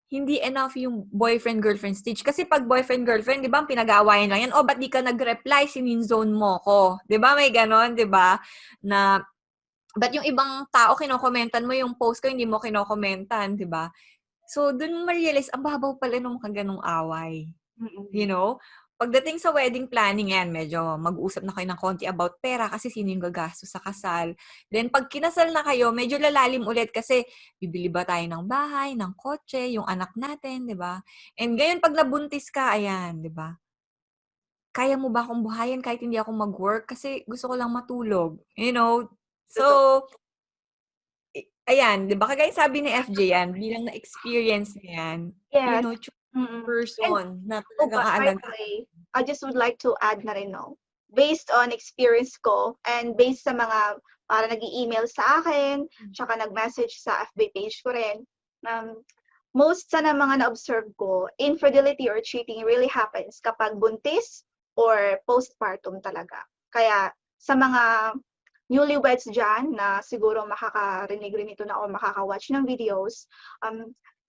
hindi enough yung boyfriend-girlfriend stage. Kasi pag boyfriend-girlfriend, di ba, ang pinag-aawayan lang yan, ba't di ka nag-reply, sininzone mo ko. Di ba, may ganon, di ba, na, ba't yung ibang tao kinokomentan mo yung post ko, hindi mo kinokomentan, di ba? So, dun mo ma-realize, ang babaw pala nung ganong away. You know? Pagdating sa wedding planning yan, medyo mag-uusap na kayo ng konti about pera kasi sino yung gagastos sa kasal. Then, pag kinasal na kayo, medyo lalalim ulit kasi bibili ba tayo ng bahay, ng kotse, yung anak natin, di ba? And ngayon, pag nabuntis ka, ayan, di ba? Kaya mo ba akong buhayin kahit hindi ako mag-work? Kasi gusto ko lang matulog. You know? So, Totoo. ayan, di ba? Kagaya sabi ni FJ yan, bilang na-experience niya yan, you Yes. know, choose And person na oh, talagang by the aalagaan. way, I just would like to add na rin, no? Based on experience ko and based sa mga para nag-email sa akin, tsaka nag-message sa FB page ko rin, most sa na mga na-observe ko, infidelity or cheating really happens kapag buntis or postpartum talaga. Kaya sa mga newlyweds dyan na siguro makakarinig rin ito na o makaka-watch ng videos,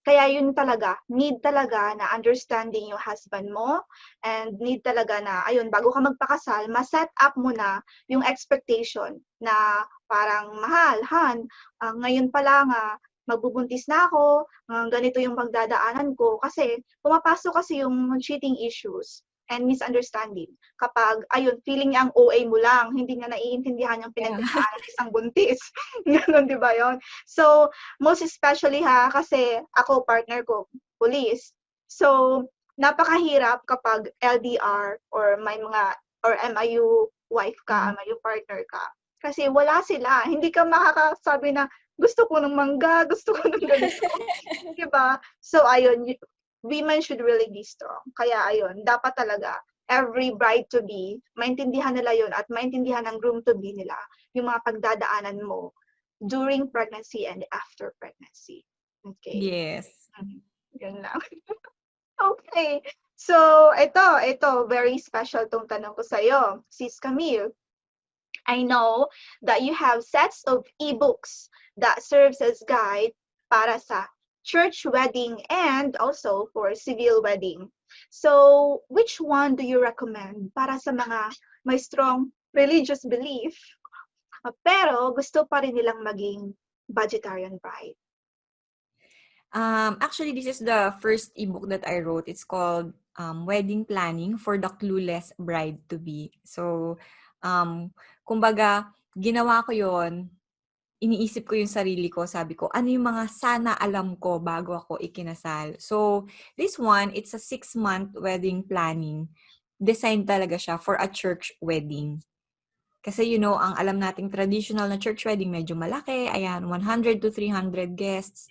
kaya yun talaga, need talaga na understanding yung husband mo and need talaga na, ayun, bago ka magpakasal, ma-set up mo na yung expectation na parang, mahal, han, ngayon pa lang, magbubuntis na ako, ganito yung pagdadaanan ko. Kasi pumapasok kasi yung cheating issues and misunderstanding. Kapag, ayun, feeling niya ang OA mo lang, hindi niya naiintindihan yung Yeah. pinagdadaanan ng isang buntis. Ganon, di ba yun? So, most especially kasi ako, partner ko, police. So, napakahirap kapag LDR or may mga, or MIU wife ka, MIU partner ka. Kasi wala sila. Hindi ka makakasabi na, gusto ko ng mangga, gusto ko ng ganito. Diba? So, ayun, women should really be strong. Kaya, ayun, dapat talaga, every bride-to-be, maintindihan nila yun at maintindihan ng groom-to-be nila yung mga pagdadaanan mo during pregnancy and after pregnancy. Okay? Yes. Yun lang. Okay. So, ito, very special tong tanong ko sa'yo, Sis Camille. I know that you have sets of ebooks that serves as guide para sa church wedding and also for civil wedding. So, which one do you recommend para sa mga may strong religious belief, pero gusto pa rin nilang maging vegetarian bride? Actually, this is the first ebook that I wrote. It's called Wedding Planning for the Clueless Bride-to-be. So, kumbaga, ginawa ko yon, iniisip ko yung sarili ko, sabi ko, ano yung mga sana alam ko bago ako ikinasal. So, this one, it's a 6-month wedding planning. Designed talaga siya for a church wedding. Kasi ang alam nating traditional na church wedding, medyo malaki. Ayan, 100 to 300 guests.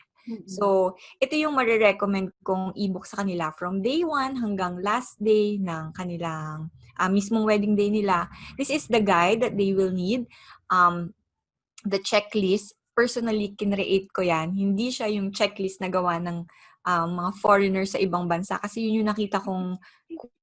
So, ito yung marirecommend kong ebook sa kanila from day 1 hanggang last day ng kanilang mismong wedding day nila. This is the guide that they will need. The checklist, personally, kinreate ko yan. Hindi siya yung checklist na gawa ng mga foreigners sa ibang bansa kasi yun yung nakita kong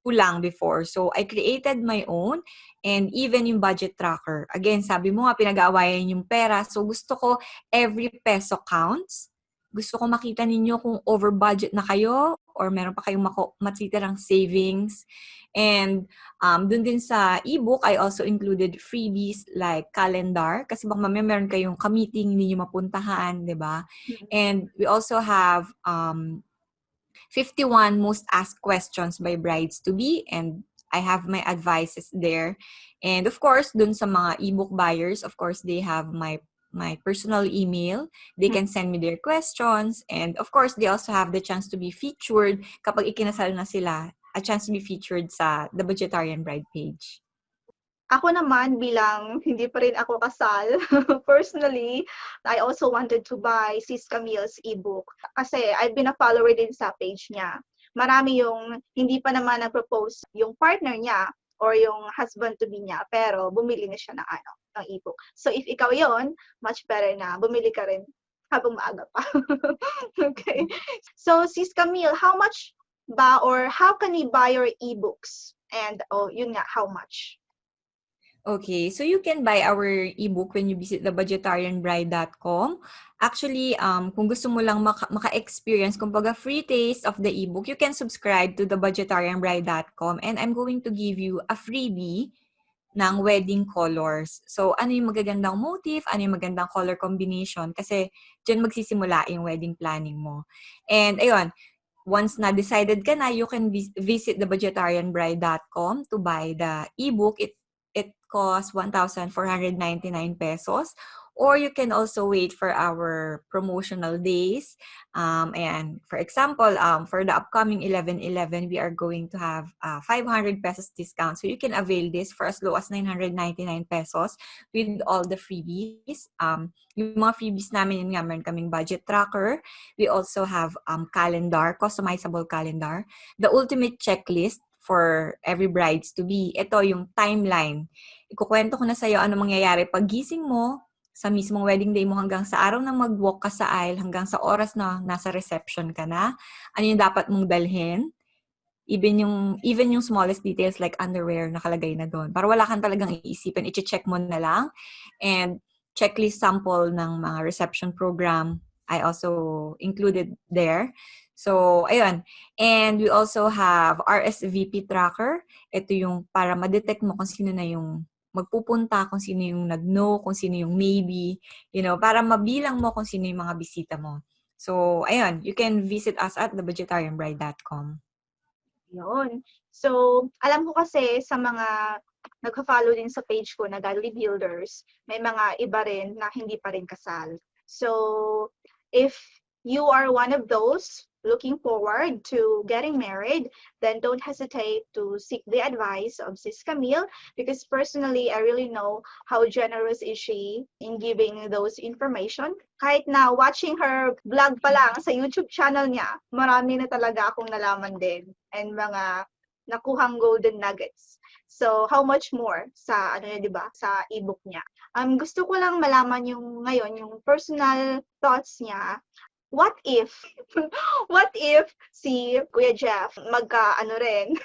kulang before. So, I created my own and even yung budget tracker. Again, sabi mo nga, pinag-aawayan yung pera. So, gusto ko every peso counts. Gusto ko makita ninyo kung over budget na kayo or meron pa kayong matitirang savings. And dun din sa ebook, I also included freebies like calendar kasi baka mamaya meron kayong ka-meeting, hindi nyo mapuntahan, di ba? And we also have 51 most asked questions by brides-to-be, and I have my advices there. And of course, dun sa mga ebook buyers, of course, they have my personal email. They can send me their questions. And of course, they also have the chance to be featured kapag ikinasal na sila, a chance to be featured sa The Vegetarian Bride page. Ako naman, bilang hindi pa rin ako kasal, personally, I also wanted to buy Sis Camille's ebook. Kasi I've been a follower din sa page niya. Marami yung hindi pa naman na-propose yung partner niya or yung husband-to-be niya, pero bumili na siya ng ebook. So if ikaw yon, much better na bumili ka rin habang maaga pa. Okay. So Sis Camille, how much ba or how can we buy your ebooks? And yun nga, how much? Okay, so you can buy our ebook when you visit thevegetarianbride.com. Actually, kung gusto mo lang maka-experience, kumbaga free taste of the ebook, you can subscribe to thevegetarianbride.com and I'm going to give you a freebie ng wedding colors. So, ano yung magagandang motif, ano yung magandang color combination, kasi dyan magsisimula yung wedding planning mo. And ayun, once na decided ka na, you can visit thevegetarianbride.com to buy the ebook. It costs 1,499 pesos. Or you can also wait for our promotional days. And for example, for the upcoming 11/11, we are going to have 500 pesos discount. So you can avail this for as low as 999 pesos with all the freebies. Yung mga freebies namin, yun nga, meron kaming budget tracker. We also have calendar, customizable calendar. The ultimate checklist for every brides-to-be. Ito yung timeline. Ikukwento ko na sa'yo ano mangyayari pag gising mo sa mismong wedding day mo hanggang sa araw na mag-walk ka sa aisle, hanggang sa oras na nasa reception ka na. Ano yung dapat mong dalhin. Even yung smallest details like underwear nakalagay na doon. Para wala kang talagang iisipin, i-check mo na lang. And checklist sample ng mga reception program, I also included there. So, ayun. And we also have RSVP tracker. Ito yung para ma-detect mo kung sino na yung magpupunta, kung sino yung nag-no, kung sino yung maybe, para mabilang mo kung sino yung mga bisita mo. So, ayun, you can visit us at thevegetarianbride.com. Yun. So, alam ko kasi sa mga nagpa-follow din sa page ko na Godly Builders, may mga iba rin na hindi pa rin kasal. So, if you are one of those looking forward to getting married, then don't hesitate to seek the advice of Sis Camille, because personally, I really know how generous is she in giving those information. Kahit na watching her vlog pa lang sa YouTube channel niya, marami na talaga akong nalaman din and mga nakuhang golden nuggets. So, how much more sa ano niya, 'di ba? Sa ebook niya. Gusto ko lang malaman yung ngayon yung personal thoughts niya. What if, what if si Kuya Jeff magka-ano rin,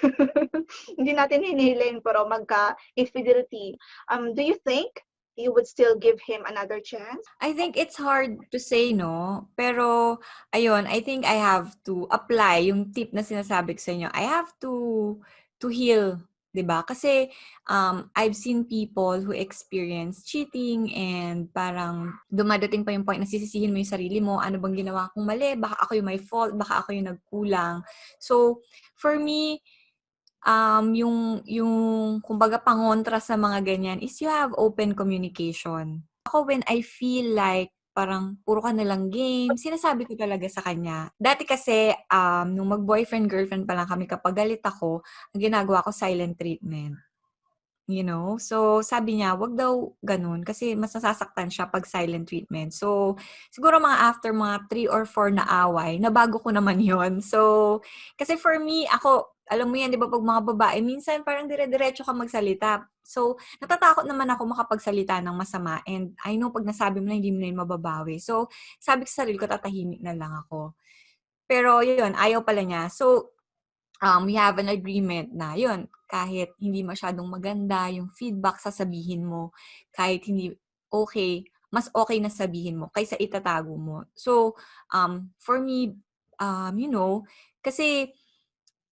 hindi natin hinihilin pero magka-infidelity. Do you think you would still give him another chance? I think it's hard to say, no? Pero, ayun, I think I have to apply yung tip na sinasabi ko sa inyo. I have to heal, 'di ba? Kasi I've seen people who experience cheating and parang dumadating pa yung point na sisisihin mo yung sarili mo, ano bang ginawa kong mali? Baka ako yung may fault, baka ako yung nagkulang. So, for me, yung kumbaga pangontra sa mga ganyan is you have open communication. Ako, when I feel like parang puro ka na lang game, sinasabi ko talaga sa kanya. Dati kasi, nung mag-boyfriend-girlfriend pa lang kami, kapag galit ako, ang ginagawa ko silent treatment. You know? So, sabi niya, wag daw ganun kasi mas nasasaktan siya pag silent treatment. So, siguro mga after mga 3 or 4 na away, nabago ko naman yon. So, kasi for me, ako, alam mo yan, di ba, pag mga babae, minsan parang dire-diretso ka magsalita. So, natatakot naman ako makapagsalita ng masama. And I know pag nasabi mo na, hindi mo na yun mababawi. So, sabi ko sa sarili ko, tatahimik na lang ako. Pero yun, ayaw pala niya. So, we have an agreement na yun, kahit hindi masyadong maganda yung feedback, sasabihin mo. Kahit hindi okay, mas okay na sabihin mo kaysa itatago mo. So, for me, you know, kasi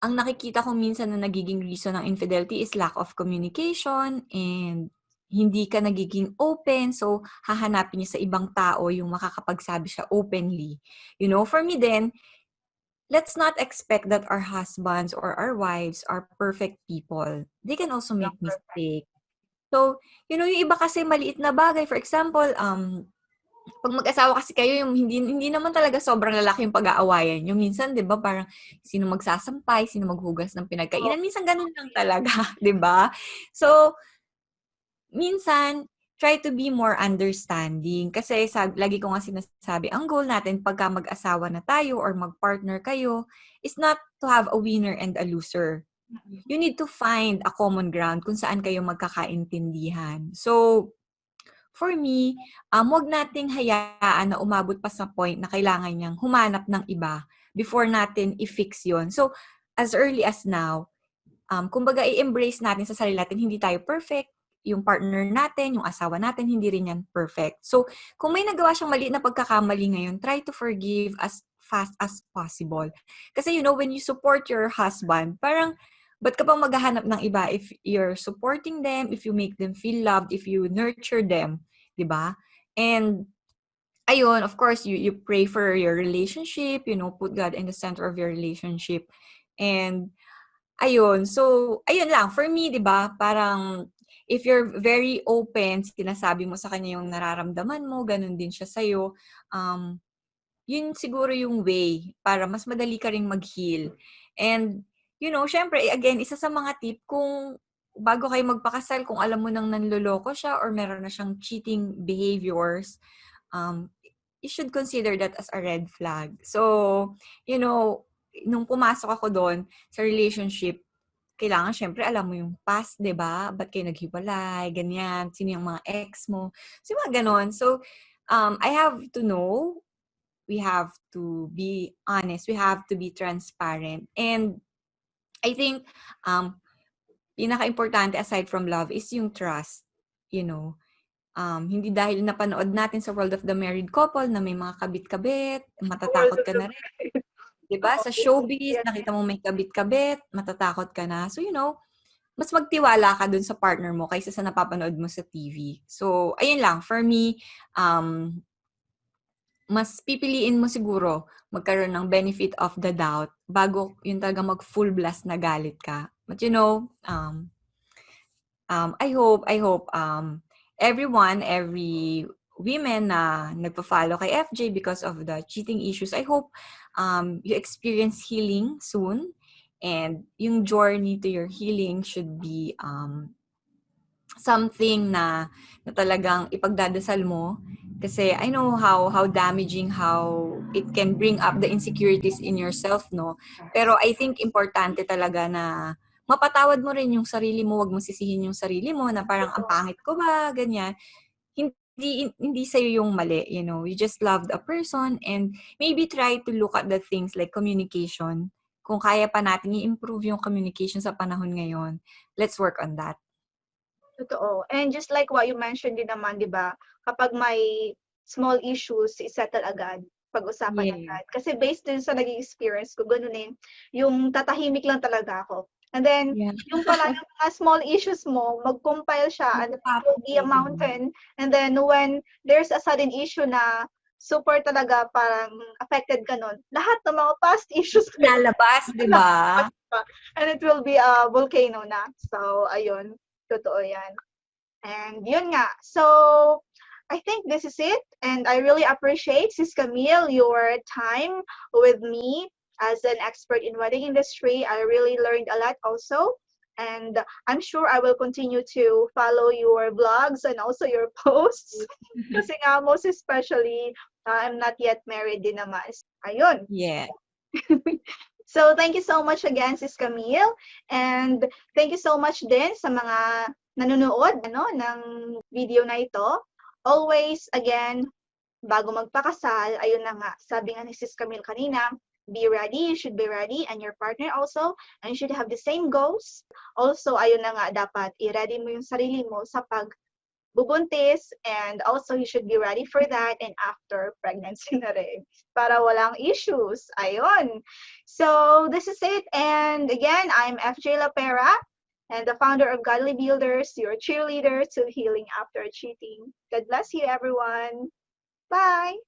ang nakikita ko minsan na nagiging reason ng infidelity is lack of communication and hindi ka nagiging open. So, hahanapin niya sa ibang tao yung makakapagsabi siya openly. You know, for me then, let's not expect that our husbands or our wives are perfect people. They can also make mistakes. So, you know, yung iba kasi maliit na bagay. For example, pag mag-asawa kasi kayo, yung hindi naman talaga sobrang lalaki yung pag-aawayan. Yung minsan, di ba, parang sino magsasampay, sino maghugas ng pinagkainan. Minsan ganun lang talaga, di ba? So, minsan, try to be more understanding. Kasi lagi ko nga sinasabi, ang goal natin pagka mag-asawa na tayo or mag-partner kayo is not to have a winner and a loser. You need to find a common ground kung saan kayo magkakaintindihan. So, for me, wag nating hayaan na umabot pa sa point na kailangan niyang humanap ng iba before natin i-fix yon. So, as early as now, kumbaga i-embrace natin sa sarili natin, hindi tayo perfect, yung partner natin, yung asawa natin, hindi rin yan perfect. So, kung may nagawa siyang maliit na pagkakamali ngayon, try to forgive as fast as possible. Kasi, you know, when you support your husband, parang, ba't ka pang maghahanap ng iba if you're supporting them, if you make them feel loved, if you nurture them, di ba? And, ayun, of course, you pray for your relationship, you know, put God in the center of your relationship. And, ayun. So, ayun lang. For me, di ba, parang if you're very open, sinasabi mo sa kanya yung nararamdaman mo, ganun din siya sa'yo, yun siguro yung way para mas madali ka ring mag-heal. And, you know, syempre, again, isa sa mga tip, kung bago kayo magpakasal, kung alam mo nang nanloloko siya or meron na siyang cheating behaviors, um, you should consider that as a red flag. So, you know, nung pumasok ako doon sa relationship, kailangan syempre alam mo yung past, 'di ba? Ba't kayo naghiwalay, ganyan, sino yung mga ex mo. So, mga ganon. So, I have to know, we have to be honest, we have to be transparent. And I think, pinaka-importante aside from love is yung trust, you know. Hindi dahil napanood natin sa World of the Married Couple na may mga kabit-kabit, World matatakot of ka the na rin. 'Di ba? Sa showbiz, Yes. nakita mo may kabit-kabit, matatakot ka na. So, you know, mas magtiwala ka dun sa partner mo kaysa sa napapanood mo sa TV. So, ayun lang. For me, mas pipiliin mo siguro magkaroon ng benefit of the doubt bago yung talaga mag-full blast na galit ka. But you know, I hope, everyone, every women na nagpa-follow kay FJ because of the cheating issues. I hope you experience healing soon, and yung journey to your healing should be something na talagang ipagdadasal mo, kasi I know how damaging, how it can bring up the insecurities in yourself, no? Pero I think importante talaga na mapatawad mo rin yung sarili mo, wag mo sisihin yung sarili mo na parang ang pangit ko ba, ganyan. Hindi sa'yo yung mali, you know. You just loved a person, and maybe try to look at the things like communication. Kung kaya pa natin i-improve yung communication sa panahon ngayon, let's work on that. Totoo. And just like what you mentioned din naman, di ba? Kapag may small issues, i-settle agad. Pag-usapan Yeah. agad. Kasi based din sa naging experience ko, ganun eh. Yung tatahimik lang talaga ako. And then, Yeah. yung pala yung mga small issues mo, mag-compile siya and then it will be a Magpapatid. mountain. And then when there's a sudden issue na super talaga parang affected ka nun, lahat ng mga past issues ko Lalabas, di ba? lalabas pa. And it will be a volcano na. So, ayun. Totoo yan. And yun nga. So, I think this is it. And I really appreciate, Sis Camille, your time with me as an expert in wedding industry. I really learned a lot also. And I'm sure I will continue to follow your vlogs and also your posts. Kasi nga, most especially, I'm not yet married din naman. Ayun. Yeah. So, thank you so much again, Sis Camille. And thank you so much din sa mga nanonood ng video na ito. Always, again, bago magpakasal, ayun na nga, sabi nga ni Sis Camille kanina, be ready, you should be ready, and your partner also, and you should have the same goals. Also, ayun na nga, dapat i-ready mo yung sarili mo sa bubuntis, and also you should be ready for that and after pregnancy na rin para walang issues. Ayun. So this is it, and again, I'm FJ Lapera and the founder of Godly Builders, your cheerleader to healing after cheating. God bless you, everyone. Bye.